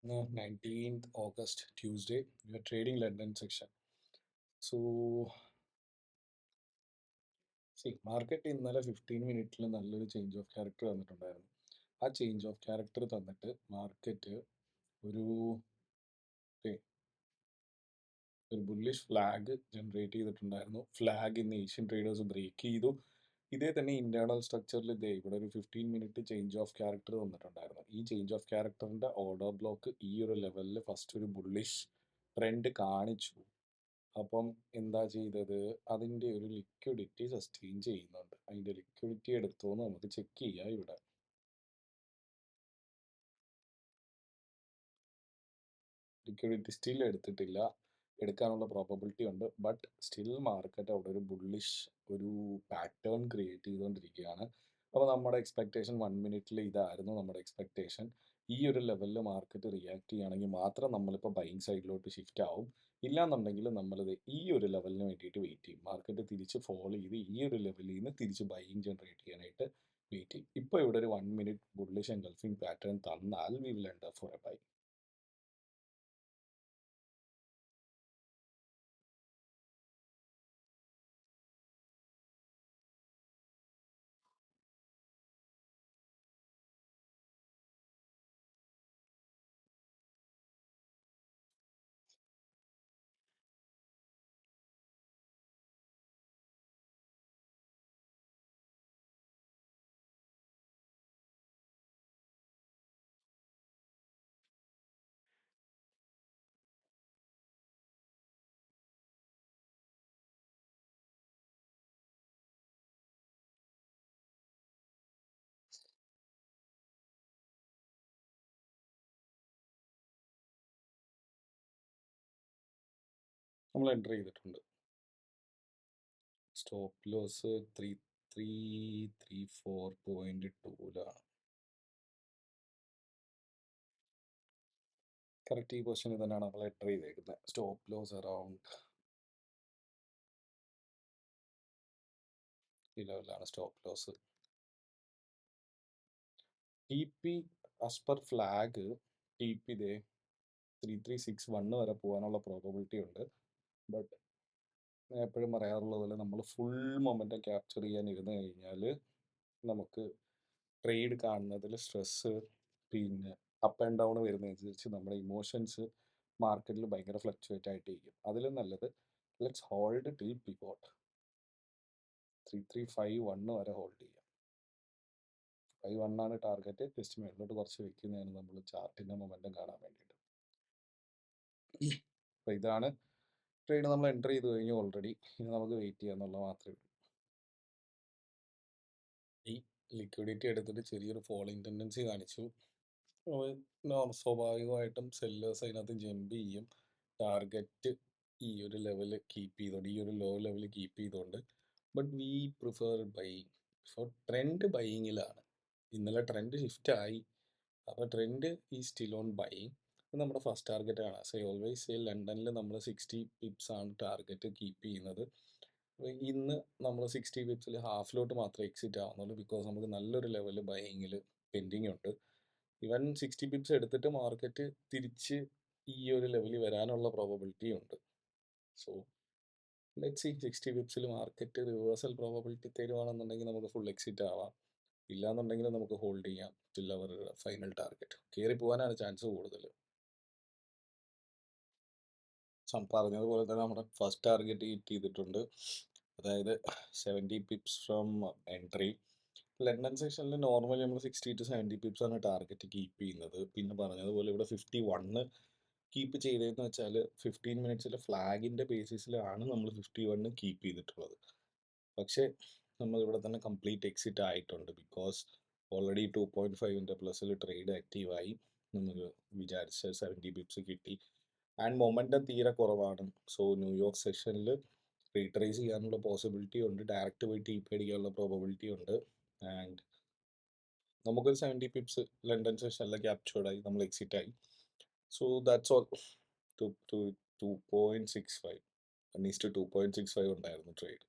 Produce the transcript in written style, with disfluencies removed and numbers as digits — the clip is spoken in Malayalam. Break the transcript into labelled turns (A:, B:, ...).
A: 19th August, Tuesday. We are trading London section. So, market ഇന്നലെ 15 മിനിറ്റിൽ നല്ലൊരു ചേഞ്ച് ഓഫ് ക്യാരക്ടർ തന്നിട്ടുണ്ടായിരുന്നു. ആ ചേഞ്ച് ഓഫ് ക്യാരക്ടർ തന്നിട്ട് മാർക്കറ്റ് ഒരു ഒരു ബുള്ളിഷ് ഫ്ലാഗ് ജനറേറ്റ് ചെയ്തിട്ടുണ്ടായിരുന്നു. ഫ്ലാഗ് ഇന്ന് ഏഷ്യൻ ട്രേഡേഴ്സ് ബ്രേക്ക് ചെയ്തു. ഇതേ തന്നെ ഇന്റേണൽ സ്ട്രക്ചറിൽ ഇവിടെ ഒരു 15 മിനിറ്റ് ചേഞ്ച് ഓഫ് ക്യാരക്ടർ തന്നിട്ടുണ്ടായിരുന്നു. ഈ ചേഞ്ച് ഓഫ് ക്യാരക്ടറിന്റെ ഓർഡർ ബ്ലോക്ക് ഈ ഒരു ലെവലിൽ ഫസ്റ്റ് ഒരു ബുള്ളിഷ് ട്രെൻഡ് കാണിച്ചു. അപ്പം എന്താ ചെയ്തത്, അതിൻ്റെ ഒരു ലിക്വിഡിറ്റി സസ്റ്റെയിൻ ചെയ്യുന്നുണ്ട്. അതിൻ്റെ ലിക്വിഡിറ്റി എടുത്തോന്ന് നമുക്ക് ചെക്ക് ചെയ്യാം. ഇവിടെ ലിക്വിഡിറ്റി സ്റ്റിൽ എടുത്തിട്ടില്ല, എടുക്കാനുള്ള പ്രോബബിലിറ്റി ഉണ്ട്. ബട്ട് സ്റ്റിൽ മാർക്കറ്റ് അവിടെ ഒരു ബുള്ളിഷ് ഒരു പാറ്റേൺ ക്രിയേറ്റ് ചെയ്തുകൊണ്ടിരിക്കുകയാണ്. അപ്പോൾ നമ്മുടെ എക്സ്പെക്റ്റേഷൻ 1 മിനിറ്റിൽ ഇതായിരുന്നു നമ്മുടെ എക്സ്പെക്റ്റേഷൻ. ഈ ഒരു ലെവലിൽ മാർക്കറ്റ് റിയാക്ട് ചെയ്യുകയാണെങ്കിൽ മാത്രം നമ്മളിപ്പോൾ ബൈങ് സൈഡിലോട്ട് ഷിഫ്റ്റ് ആവും. ഇല്ലാന്നുണ്ടെങ്കിൽ നമ്മളിത് ഈ ഒരു ലെവലിന് വേണ്ടിയിട്ട് വെയിറ്റ് ചെയ്യും. മാർക്കറ്റ് തിരിച്ച് ഫോളോ ചെയ്ത് ഈ ഒരു ലെവലിൽ നിന്ന് തിരിച്ച് ബൈങ് ജനറേറ്റ് ചെയ്യാനായിട്ട് വെയിറ്റ് ചെയ്യും. ഇപ്പോൾ ഇവിടെ ഒരു 1 മിനിറ്റ് ബുള്ളിഷ് എൻഗൾഫിംഗ് പാറ്റേൺ തന്നാൽ we will end for a buy. നമ്മൾ എൻ്റർ ചെയ്തിട്ടുണ്ട്. സ്റ്റോപ്പ് ലോസ് 3334.2ലാണ്. കറക്റ്റ് ഈ പൊസിഷനിൽ തന്നെയാണ് നമ്മൾ എൻ്റർ ചെയ്തേക്കുന്നത്. സ്റ്റോപ്പ് ലോസ് അറൗണ്ട് ഈ ലെവലിലാണ് stop loss. T P as per flag T P ഇതേ 3361 വരെ പോകാനുള്ള പ്രോബബിലിറ്റി ഉണ്ട്. ബട്ട് ഞാൻ എപ്പോഴും പറയാറുള്ളത് പോലെ നമ്മൾ ഫുൾ മൊമെൻറ്റം ക്യാപ്ചർ ചെയ്യാൻ ഇരുന്ന് കഴിഞ്ഞാൽ നമുക്ക് ട്രേഡ് കാണുന്നതിൽ സ്ട്രെസ്സ്, പിന്നെ അപ്പ് ആൻഡ് ഡൗൺ വരുന്നതനുസരിച്ച് നമ്മുടെ ഇമോഷൻസ് മാർക്കറ്റിൽ ഭയങ്കര ഫ്ലക്ച്വേറ്റ് ആയിട്ടിരിക്കും. അതിലും നല്ലത് ലെറ്റ്സ് ഹോൾഡ് ടിൽ പിവോട്ട് 3351 വരെ ഹോൾഡ് ചെയ്യാം. 51 ആണ് ടാർഗറ്റ്. ജസ്റ്റ് മേളിലോട്ട് കുറച്ച് വെക്കുന്നതാണ് നമ്മൾ ചാർട്ടിൻ്റെ മൊമെൻറ്റം കാണാൻ വേണ്ടിയിട്ട്. അപ്പോൾ ഇതാണ് ട്രേഡ്. നമ്മൾ എൻ്റർ ചെയ്ത് കഴിഞ്ഞു ഓൾറെഡി. ഇനി നമുക്ക് വെയിറ്റ് ചെയ്യാന്നുള്ളത് മാത്രമേ ഉള്ളൂ. ഈ ലിക്വിഡിറ്റി എടുത്തിട്ട് ചെറിയൊരു ഫോളിങ് ടെൻഡൻസി കാണിച്ചു. സ്വാഭാവികമായിട്ടും സെല്ലേഴ്സ് അതിനകത്ത് ജമ്പ് ചെയ്യും. ടാർഗറ്റ് ഈ ഒരു ലെവൽ കീപ്പ് ചെയ്തോണ്ട്, ഈ ഒരു ലോ ലെവൽ കീപ്പ് ചെയ്തോണ്ട്. But we prefer buying for trend ബൈയിങ്ങിലാണ്. ഇന്നലെ ട്രെൻഡ് ഷിഫ്റ്റ് ആയി. അപ്പോൾ ട്രെൻഡ് ഈ സ്റ്റിൽ ഓൺ ബൈയിങ്. നമ്മുടെ ഫസ്റ്റ് ടാർഗറ്റ് ആണ്. സോ ഓൾവേസ് സേ ലണ്ടനിൽ നമ്മൾ 60 പിപ്സ് ആണ് ടാർഗറ്റ് കീപ്പ് ചെയ്യുന്നത്. ഇന്ന് നമ്മൾ 60 പിപ്സിൽ ഹാഫിലോട്ട് മാത്രമേ എക്സിറ്റ് ആവുന്നുള്ളൂ. ബിക്കോസ് നമുക്ക് നല്ലൊരു ലെവൽ ബൈയിങ്ങിൽ പെൻഡിങ് ഉണ്ട്. ഇവൻ 60 പിപ്സ് എടുത്തിട്ട് മാർക്കറ്റ് തിരിച്ച് ഈ ഒരു ലെവലിൽ വരാനുള്ള പ്രോബബിലിറ്റി ഉണ്ട്. സോ ലെറ്റ് സി 60 പിപ്സിൽ മാർക്കറ്റ് റിവേഴ്സൽ പ്രോബബിലിറ്റി തരുവാണെന്നുണ്ടെങ്കിൽ നമുക്ക് ഫുൾ എക്സിറ്റ് ആവാം. ഇല്ലാന്നുണ്ടെങ്കിൽ നമുക്ക് ഹോൾഡ് ചെയ്യാം ടിൽ അവർ ഫൈനൽ ടാർഗറ്റ്. കയറി പോകാനാണ് ചാൻസ് കൂടുതൽ. പറഞ്ഞതുപോലെ തന്നെ നമ്മുടെ ഫസ്റ്റ് ടാർഗറ്റ് ഹിറ്റ് ചെയ്തിട്ടുണ്ട്. അതായത് 70 പിപ്സ് ഫ്രം എൻട്രി. ലണ്ടൻ സെക്ഷനിൽ നോർമലി നമ്മൾ 60 to 70 പിപ്സ് ആണ് ടാർഗറ്റ് കീപ്പ് ചെയ്യുന്നത്. പിന്നെ പറഞ്ഞതുപോലെ ഇവിടെ 51 കീപ്പ് ചെയ്തതെന്ന് വെച്ചാൽ 15 മിനിറ്റ്സിലെ ഫ്ലാഗിൻ്റെ ബേസിസിലാണ് നമ്മൾ 51 കീപ്പ് ചെയ്തിട്ടുള്ളത്. പക്ഷേ നമ്മൾ ഇവിടെ തന്നെ കംപ്ലീറ്റ് എക്സിറ്റ് ആയിട്ടുണ്ട്. ബിക്കോസ് ഓൾറെഡി 2.5ൻ്റെ പ്ലസ്സിൽ ട്രേഡ് ആക്റ്റീവായി. നമുക്ക് വിചാരിച്ച 70 പിപ്സ് കിട്ടി. ആൻഡ് മൊമെൻറ്റം തീരെ കുറവാണ്. സോ ന്യൂയോർക്ക് സെഷനിൽ റീട്രേസ് ചെയ്യാനുള്ള പോസിബിലിറ്റി ഉണ്ട്. ഡയറക്റ്റ് പോയി ടി പി അടിക്കാനുള്ള പ്രോബബിലിറ്റി ഉണ്ട്. ആൻഡ് നമുക്കൊരു 70 പിപ്സ് ലണ്ടൻ സെഷനിൽ ക്യാപ്ചേർഡായി, നമ്മൾ എക്സിറ്റ് ആയി. So that's all. 2.65 2.65 ഉണ്ടായിരുന്നു ട്രേഡ്.